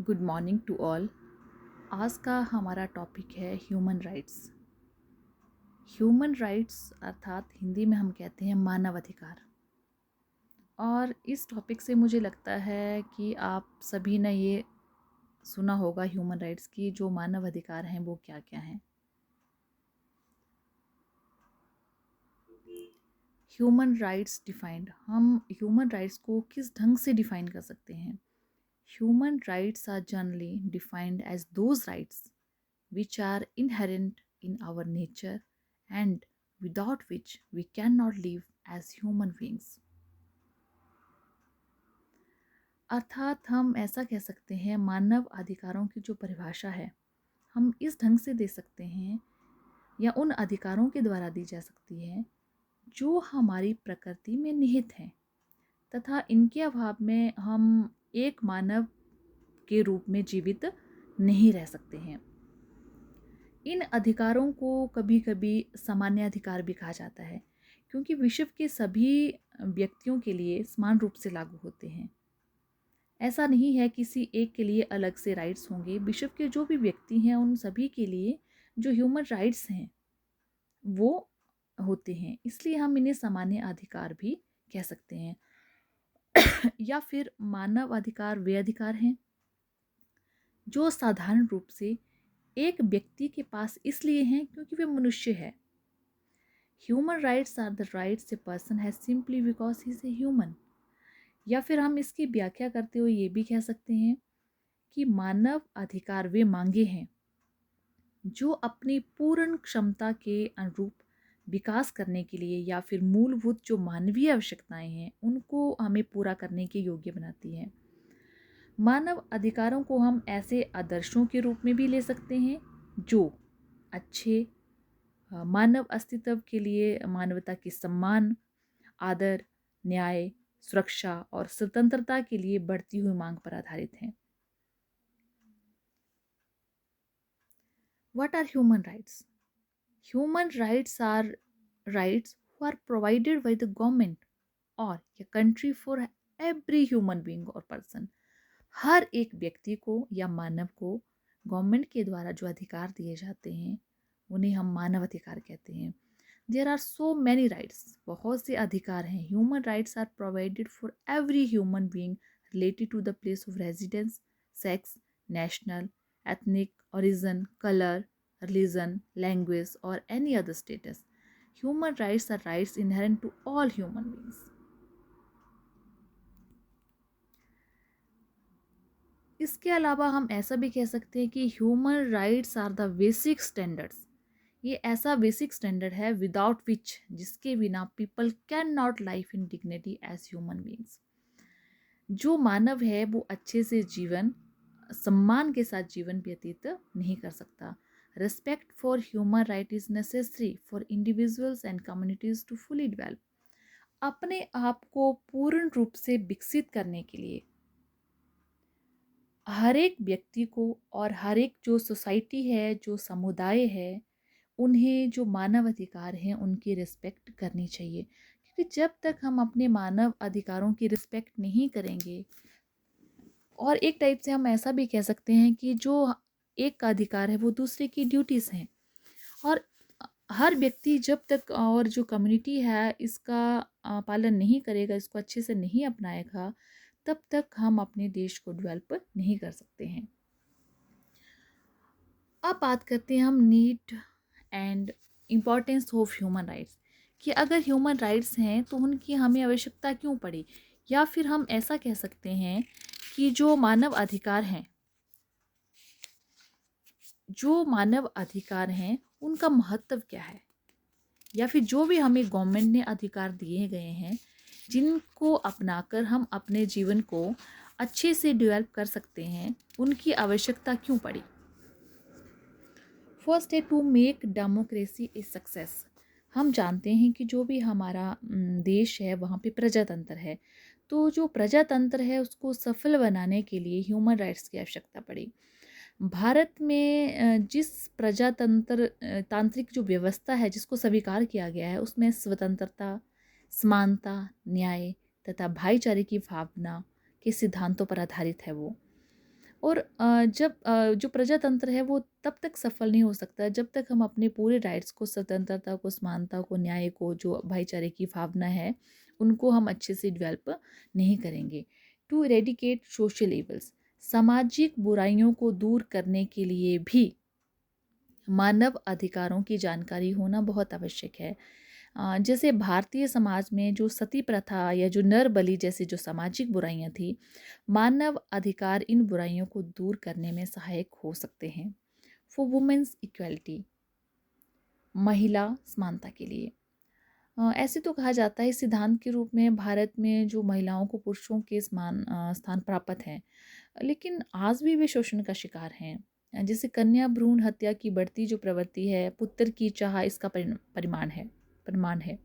Good morning to all. आज का हमारा टॉपिक है ह्यूमन राइट्स। ह्यूमन राइट्स अर्थात हिंदी में हम कहते हैं मानव अधिकार। और इस टॉपिक से मुझे लगता है कि आप सभी ने ये सुना होगा ह्यूमन राइट्स की जो मानव अधिकार हैं वो क्या क्या हैं। ह्यूमन राइट्स डिफाइंड, हम ह्यूमन राइट्स को किस ढंग से डिफाइन कर सकते हैं। Human rights are generally defined as those rights which are inherent in our nature and without which we cannot live as human beings। अर्थात हम ऐसा कह सकते हैं मानव अधिकारों की जो परिभाषा है हम इस ढंग से दे सकते हैं या उन अधिकारों के द्वारा दी जा सकती है जो हमारी प्रकृति में निहित हैं तथा इनके अभाव में हम एक मानव के रूप में जीवित नहीं रह सकते हैं। इन अधिकारों को कभी कभी सामान्य अधिकार भी कहा जाता है क्योंकि विश्व के सभी व्यक्तियों के लिए समान रूप से लागू होते हैं। ऐसा नहीं है किसी एक के लिए अलग से राइट्स होंगे। विश्व के जो भी व्यक्ति हैं उन सभी के लिए जो ह्यूमन राइट्स हैं वो होते हैं, इसलिए हम इन्हें सामान्य अधिकार भी कह सकते हैं। या फिर मानव अधिकार वे अधिकार हैं जो साधारण रूप से एक व्यक्ति के पास इसलिए हैं क्योंकि वे मनुष्य है। Human rights are the rights a person has simply because he is a human. या फिर हम इसकी व्याख्या करते हुए ये भी कह सकते हैं कि मानव अधिकार वे मांगे हैं जो अपनी पूर्ण क्षमता के अनुरूप विकास करने के लिए या फिर मूलभूत जो मानवीय आवश्यकताएं हैं उनको हमें पूरा करने के योग्य बनाती हैं। मानव अधिकारों को हम ऐसे आदर्शों के रूप में भी ले सकते हैं जो अच्छे मानव अस्तित्व के लिए मानवता की सम्मान, आदर, न्याय, सुरक्षा और स्वतंत्रता के लिए बढ़ती हुई मांग पर आधारित हैं। What are human rights? Human rights are rights who are provided by the government or a country for every human being or person। हर एक व्यक्ति को या मानव को गवर्नमेंट के द्वारा जो अधिकार दिए जाते हैं उन्हें हम मानव अधिकार कहते हैं। There are so many rights, बहुत से अधिकार हैं। Human rights are provided for every human being related to the place of residence, sex, national, ethnic origin, color, religion, language, or any other status। Human rights are rights inherent to all human beings। इसके अलावा हम ऐसा भी कह सकते हैं कि human rights are the basic standards. ये ऐसा बेसिक स्टैंडर्ड है विदाउट विच, जिसके बिना people can not life in dignity as human beings. जो मानव है वो अच्छे से जीवन, सम्मान के साथ जीवन व्यतीत नहीं कर सकता। Respect for human right is necessary for individuals and communities to fully develop. अपने आप को पूर्ण रूप से विकसित करने के लिए हर एक व्यक्ति को और हर एक जो सोसाइटी है, जो समुदाय है, उन्हें जो मानव अधिकार हैं उनकी रिस्पेक्ट करनी चाहिए। क्योंकि जब तक हम अपने मानव अधिकारों की रिस्पेक्ट नहीं करेंगे, और एक टाइप से हम ऐसा भी कह सकते हैं कि जो एक का अधिकार है वो दूसरे की ड्यूटीज़ हैं। और हर व्यक्ति जब तक और जो कम्युनिटी है इसका पालन नहीं करेगा, इसको अच्छे से नहीं अपनाएगा, तब तक हम अपने देश को डेवलप नहीं कर सकते हैं। अब बात करते हैं हम need and importance of human rights, कि अगर ह्यूमन राइट्स हैं तो उनकी हमें आवश्यकता क्यों पड़ी। या फिर हम ऐसा कह सकते हैं कि जो मानव अधिकार हैं, जो मानव अधिकार हैं उनका महत्व क्या है। या फिर जो भी हमें गवर्नमेंट ने अधिकार दिए गए हैं जिनको अपनाकर हम अपने जीवन को अच्छे से डेवलप कर सकते हैं, उनकी आवश्यकता क्यों पड़ी। फर्स्ट है to make democracy a success. हम जानते हैं कि जो भी हमारा देश है वहाँ पे प्रजातंत्र है, तो जो प्रजातंत्र है उसको सफल बनाने के लिए ह्यूमन राइट्स की आवश्यकता पड़ी। भारत में जिस प्रजातंत्र तांत्रिक जो व्यवस्था है जिसको स्वीकार किया गया है उसमें स्वतंत्रता, समानता, न्याय तथा भाईचारे की भावना के सिद्धांतों पर आधारित है वो। और जो प्रजातंत्र है वो तब तक सफल नहीं हो सकता जब तक हम अपने पूरे राइट्स को, स्वतंत्रता को, समानता को, न्याय को, जो भाईचारे की भावना है, उनको हम अच्छे से डेवलप नहीं करेंगे। टू इरेडिकेट सोशल इवल्स, सामाजिक बुराइयों को दूर करने के लिए भी मानव अधिकारों की जानकारी होना बहुत आवश्यक है। जैसे भारतीय समाज में जो सती प्रथा या जो नर बलि जैसी जो सामाजिक बुराइयां थी, मानव अधिकार इन बुराइयों को दूर करने में सहायक हो सकते हैं। फॉर वुमेन्स इक्वलिटी, महिला समानता के लिए ऐसे तो कहा जाता है इस सिद्धांत के रूप में भारत में जो महिलाओं को पुरुषों के समान स्थान प्राप्त है, लेकिन आज भी वे शोषण का शिकार हैं। जैसे कन्या भ्रूण हत्या की बढ़ती जो प्रवृत्ति है, पुत्र की चाह इसका प्रमाण है।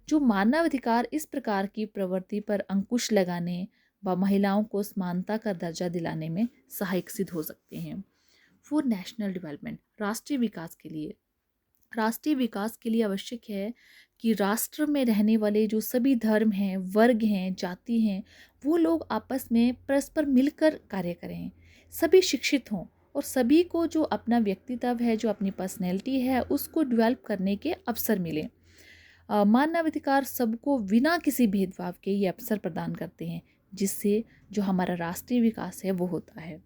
जो मानवाधिकार इस प्रकार की प्रवृत्ति पर अंकुश लगाने व महिलाओं को समानता का दर्जा दिलाने में सहायक सिद्ध हो सकते हैं। फॉर नेशनल डेवलपमेंट, राष्ट्रीय विकास के लिए आवश्यक है कि राष्ट्र में रहने वाले जो सभी धर्म हैं, वर्ग हैं, जाति हैं, वो लोग आपस में परस्पर मिलकर कार्य करें, सभी शिक्षित हों और सभी को जो अपना व्यक्तित्व है, जो अपनी पर्सनैलिटी है, उसको डेवलप करने के अवसर मिले। मानवाधिकार सबको बिना किसी भेदभाव के ये अवसर प्रदान करते हैं, जिससे जो हमारा राष्ट्रीय विकास है वो होता है।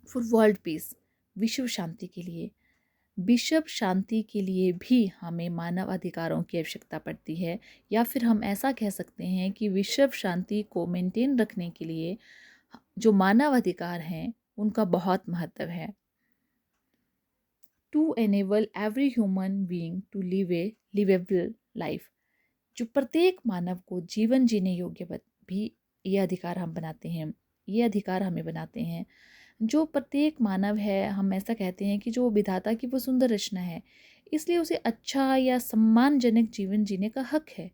फॉर वर्ल्ड पीस, विश्व शांति के लिए भी हमें मानव अधिकारों की आवश्यकता पड़ती है, या फिर हम ऐसा कह सकते हैं कि विश्व शांति को मेंटेन रखने के लिए जो मानव अधिकार हैं उनका बहुत महत्व है। To enable every human being to live a livable life, जो प्रत्येक मानव को जीवन जीने योग्य भी ये अधिकार हमें बनाते हैं। जो प्रत्येक मानव है, हम ऐसा कहते हैं कि जो विधाता की वो सुंदर रचना है, इसलिए उसे अच्छा या सम्मानजनक जीवन जीने का हक है।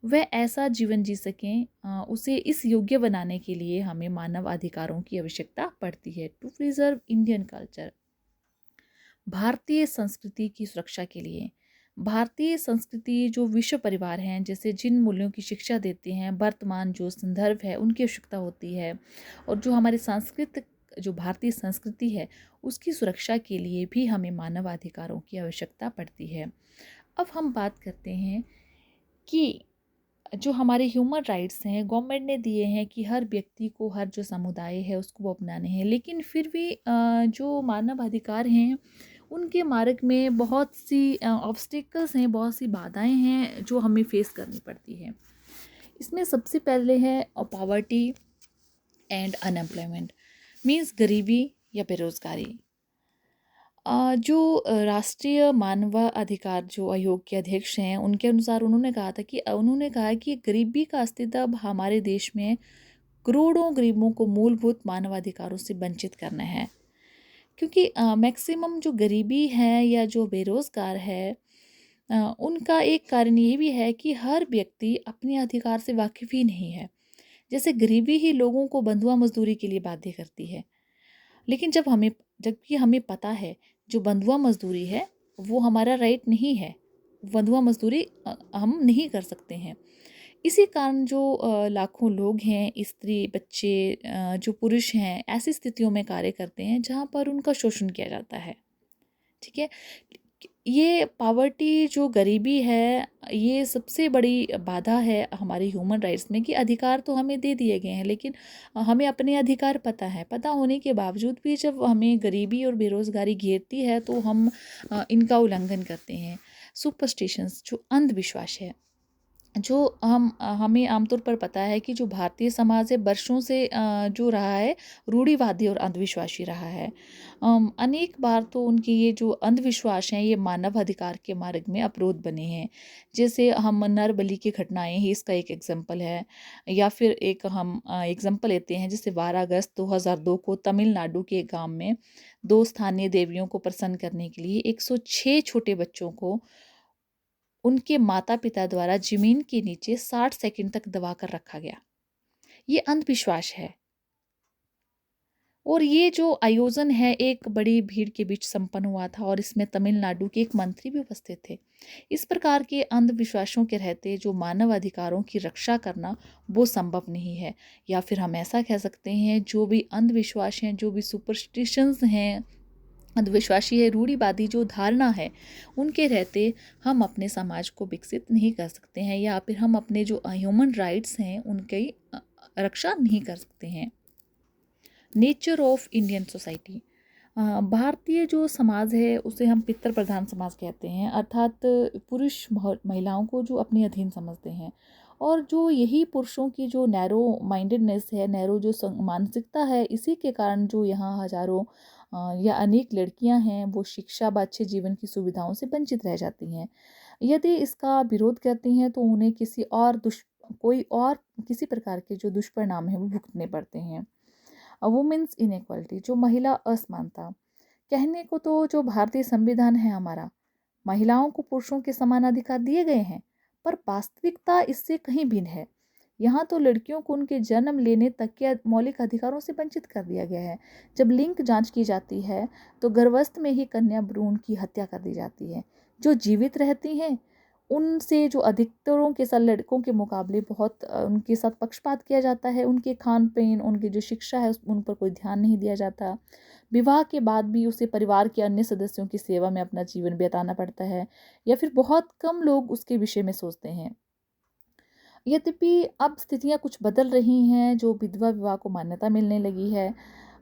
वह ऐसा जीवन जी सकें, उसे इस योग्य बनाने के लिए हमें मानव अधिकारों की आवश्यकता पड़ती है। टू प्रिजर्व इंडियन कल्चर, भारतीय संस्कृति की सुरक्षा के लिए, भारतीय संस्कृति जो विश्व परिवार हैं, जैसे जिन मूल्यों की शिक्षा देते हैं, वर्तमान जो संदर्भ है उनकी आवश्यकता होती है, और जो हमारे जो भारतीय संस्कृति है उसकी सुरक्षा के लिए भी हमें मानवाधिकारों की आवश्यकता पड़ती है। अब हम बात करते हैं कि जो हमारे ह्यूमन राइट्स हैं, गवर्नमेंट ने दिए हैं कि हर व्यक्ति को, हर जो समुदाय है उसको वो अपनाने हैं, लेकिन फिर भी जो मानव अधिकार हैं उनके मार्ग में बहुत सी ऑब्स्टिकल्स हैं, बहुत सी बाधाएं हैं जो हमें फेस करनी पड़ती है। इसमें सबसे पहले है पॉवर्टी एंड अनएम्प्लॉयमेंट, मीन्स गरीबी या बेरोजगारी। जो राष्ट्रीय मानव अधिकार जो आयोग के अध्यक्ष हैं, उनके अनुसार उन्होंने कहा कि गरीबी का अस्तित्व हमारे देश में करोड़ों गरीबों को मूलभूत मानवाधिकारों से वंचित करना है, क्योंकि मैक्सिमम जो गरीबी है या जो बेरोजगार है, उनका एक कारण ये भी है कि हर व्यक्ति अपने अधिकार से वाकिफ ही नहीं है। जैसे गरीबी ही लोगों को बंधुआ मजदूरी के लिए बाध्य करती है, लेकिन जबकि हमें पता है जो बंधुआ मजदूरी है वो हमारा राइट नहीं है, बंधुआ मजदूरी हम नहीं कर सकते हैं। इसी कारण जो लाखों लोग हैं, स्त्री, बच्चे, जो पुरुष हैं, ऐसी स्थितियों में कार्य करते हैं जहाँ पर उनका शोषण किया जाता है। ठीक है, ये पावर्टी जो गरीबी है, ये सबसे बड़ी बाधा है हमारी ह्यूमन राइट्स में, कि अधिकार तो हमें दे दिए गए हैं, लेकिन हमें अपने अधिकार पता होने के बावजूद भी जब हमें गरीबी और बेरोज़गारी घेरती है तो हम इनका उल्लंघन करते हैं। सुपरस्टिशंस, जो अंधविश्वास है, जो हमें आमतौर पर पता है कि जो भारतीय समाज है वर्षों से जो रहा है रूढ़िवादी और अंधविश्वासी रहा है। अनेक बार तो उनके ये जो अंधविश्वास हैं ये मानव अधिकार के मार्ग में अवरोध बने हैं। जैसे हम नरबलि की घटनाएं ही इसका एक एग्जाम्पल है, या फिर एक हम एग्जाम्पल लेते हैं जैसे 12 अगस्त 2002 को तमिलनाडु के गांव में 2 स्थानीय देवियों को प्रसन्न करने के लिए 106 छोटे बच्चों को उनके माता पिता द्वारा जमीन के नीचे 60 सेकंड तक दबा कर रखा गया। ये अंधविश्वास है। और ये जो आयोजन है एक बड़ी भीड़ के बीच संपन्न हुआ था और इसमें तमिलनाडु के एक मंत्री भी उपस्थित थे। इस प्रकार के अंधविश्वासों के रहते जो मानव अधिकारों की रक्षा करना वो संभव नहीं है, या फिर हम ऐसा कह सकते हैं जो भी अंधविश्वास हैं, जो भी सुपरस्टिशंस हैं, अंधविश्वासी है, रूढ़िवादी जो धारणा है, उनके रहते हम अपने समाज को विकसित नहीं कर सकते हैं, या फिर हम अपने जो ह्यूमन राइट्स हैं उनकी रक्षा नहीं कर सकते हैं। नेचर ऑफ इंडियन सोसाइटी, भारतीय जो समाज है उसे हम पितृ प्रधान समाज कहते हैं, अर्थात पुरुष महिलाओं को जो अपने अधीन समझते हैं, और जो यही पुरुषों की जो नैरो माइंडेडनेस है, नैरो जो मानसिकता है, इसी के कारण जो यहाँ हजारों या अनेक लड़कियां हैं वो शिक्षा व अच्छे जीवन की सुविधाओं से वंचित रह जाती हैं। यदि इसका विरोध करती हैं तो उन्हें कोई और किसी प्रकार के जो दुष्परिणाम हैं वो भुगतने पड़ते हैं। वुमेन्स इनइक्वालिटी, जो महिला असमानता, कहने को तो जो भारतीय संविधान है हमारा, महिलाओं को पुरुषों के समान अधिकार दिए गए हैं, पर वास्तविकता इससे कहीं भिन्न है। यहाँ तो लड़कियों को उनके जन्म लेने तक के मौलिक अधिकारों से वंचित कर दिया गया है। जब लिंग जांच की जाती है तो गर्भस्थ में ही कन्या भ्रूण की हत्या कर दी जाती है। जो जीवित रहती हैं उनसे जो अधिकतरों के साथ लड़कों के मुकाबले बहुत उनके साथ पक्षपात किया जाता है। उनके खान पीन, उनकी जो शिक्षा है उन पर कोई ध्यान नहीं दिया जाता। विवाह के बाद भी उसे परिवार के अन्य सदस्यों की सेवा में अपना जीवन बिताना पड़ता है, या फिर बहुत कम लोग उसके विषय में सोचते हैं। यद्यपि अब स्थितियां कुछ बदल रही हैं, जो विधवा विवाह को मान्यता मिलने लगी है,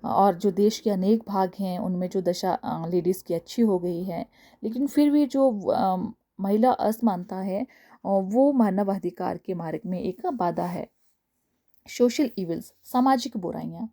और जो देश के अनेक भाग हैं उनमें जो दशा लेडीज़ की अच्छी हो गई है, लेकिन फिर भी जो महिला असमानता है वो मानव अधिकार के मार्ग में एक बाधा है। सोशल इविल्स, सामाजिक बुराइयाँ,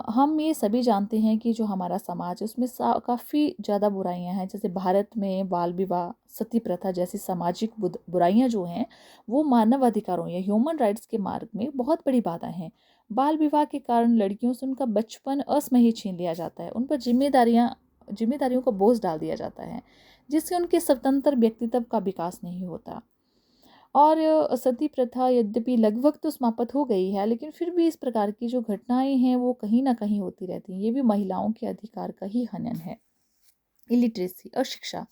हम ये सभी जानते हैं कि जो हमारा समाज है उसमें काफ़ी ज़्यादा बुराइयां हैं। जैसे भारत में बाल विवाह, सती प्रथा जैसी सामाजिक बुराइयां जो हैं वो मानव अधिकारों या ह्यूमन राइट्स के मार्ग में बहुत बड़ी बाधा हैं। बाल विवाह के कारण लड़कियों से उनका बचपन असमय छीन लिया जाता है, उन पर जिम्मेदारियों का बोझ डाल दिया जाता है, जिससे उनके स्वतंत्र व्यक्तित्व का विकास नहीं होता। और सती प्रथा यद्यपि लगभग तो समाप्त हो गई है, लेकिन फिर भी इस प्रकार की जो घटनाएं हैं वो कहीं ना कहीं होती रहती हैं। ये भी महिलाओं के अधिकार का ही हनन है। इलिटरेसी, अशिक्षा,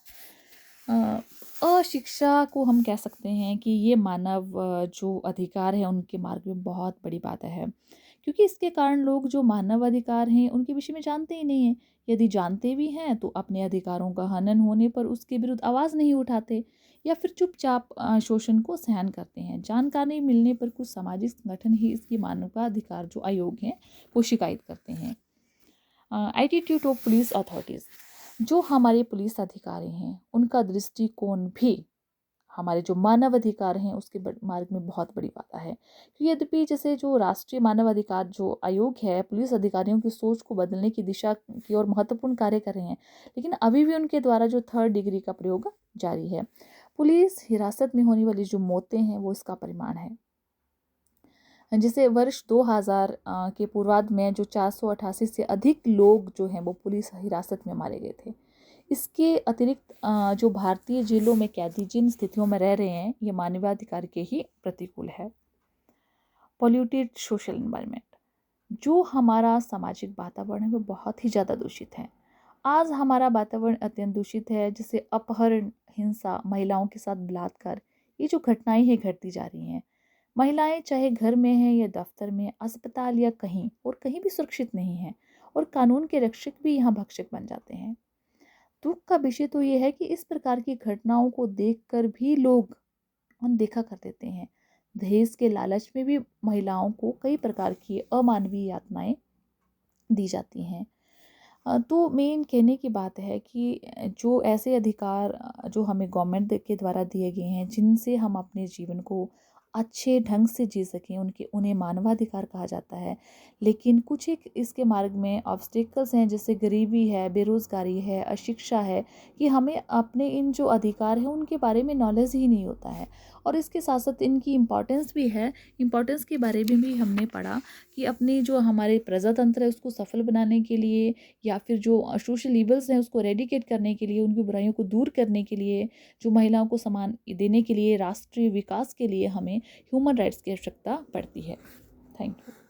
अशिक्षा को हम कह सकते हैं कि ये मानव जो अधिकार है उनके मार्ग में बहुत बड़ी बात है, क्योंकि इसके कारण लोग जो मानव अधिकार हैं उनके विषय में जानते ही नहीं हैं। यदि जानते भी हैं तो अपने अधिकारों का हनन होने पर उसके विरुद्ध आवाज़ नहीं उठाते, या फिर चुपचाप शोषण को सहन करते हैं। जानकारी मिलने पर कुछ सामाजिक संगठन ही इसकी मानवाधिकार जो आयोग हैं वो शिकायत करते हैं। एटीट्यूड ऑफ पुलिस अथॉरिटीज़, जो हमारे पुलिस अधिकारी हैं उनका दृष्टिकोण भी हमारे जो मानव अधिकार हैं उसके मार्ग में बहुत बड़ी बाधा है। क्योंकि यद्यपि जैसे जो राष्ट्रीय मानव अधिकार जो आयोग है पुलिस अधिकारियों की सोच को बदलने की दिशा की ओर महत्वपूर्ण कार्य कर रहे हैं, लेकिन अभी भी उनके द्वारा जो 3rd डिग्री का प्रयोग जारी है। पुलिस हिरासत में होने वाली जो मौतें हैं वो इसका परिमाण है। जैसे वर्ष 2000 के पूर्वार्ध में जो 488 से अधिक लोग जो हैं वो पुलिस हिरासत में मारे गए थे। इसके अतिरिक्त जो भारतीय जेलों में कैदी जिन स्थितियों में रह रहे हैं ये मानवाधिकार के ही प्रतिकूल है। पॉल्यूटेड सोशल एनवायरनमेंट, जो हमारा सामाजिक वातावरण है वो बहुत ही ज़्यादा दूषित है। आज हमारा वातावरण अत्यंत दूषित है, जैसे अपहरण, हिंसा, महिलाओं के साथ बलात्कार, ये जो घटनाएं हैं घटती जा रही हैं। महिलाएं चाहे घर में हैं या दफ्तर में, अस्पताल या कहीं भी सुरक्षित नहीं हैं, और कानून के रक्षक भी यहाँ भक्षक बन जाते हैं। दुख का विषय तो ये है कि इस प्रकार की घटनाओं को देखकर भी लोग अनदेखा कर देते हैं। दहेज के लालच में भी महिलाओं को कई प्रकार की अमानवीय यातनाएं दी जाती हैं। तो मेन कहने की बात है कि जो ऐसे अधिकार जो हमें गवर्नमेंट के द्वारा दिए गए हैं जिनसे हम अपने जीवन को अच्छे ढंग से जी सकें, उन्हें मानवाधिकार कहा जाता है। लेकिन कुछ एक इसके मार्ग में ऑब्स्टेकल्स हैं, जैसे गरीबी है, बेरोज़गारी है, अशिक्षा है, कि हमें अपने इन जो अधिकार हैं उनके बारे में नॉलेज ही नहीं होता है। और इसके साथ साथ इनकी इम्पोर्टेंस भी है। इम्पोर्टेंस के बारे में भी हमने पढ़ा कि अपनी जो हमारे प्रजातंत्र है उसको सफल बनाने के लिए, या फिर जो सोशल इवल्स हैं उसको रेडिकेट करने के लिए, उनकी बुराइयों को दूर करने के लिए, जो महिलाओं को समान देने के लिए, राष्ट्रीय विकास के लिए हमें ह्यूमन राइट्स की आवश्यकता पड़ती है। Thank you.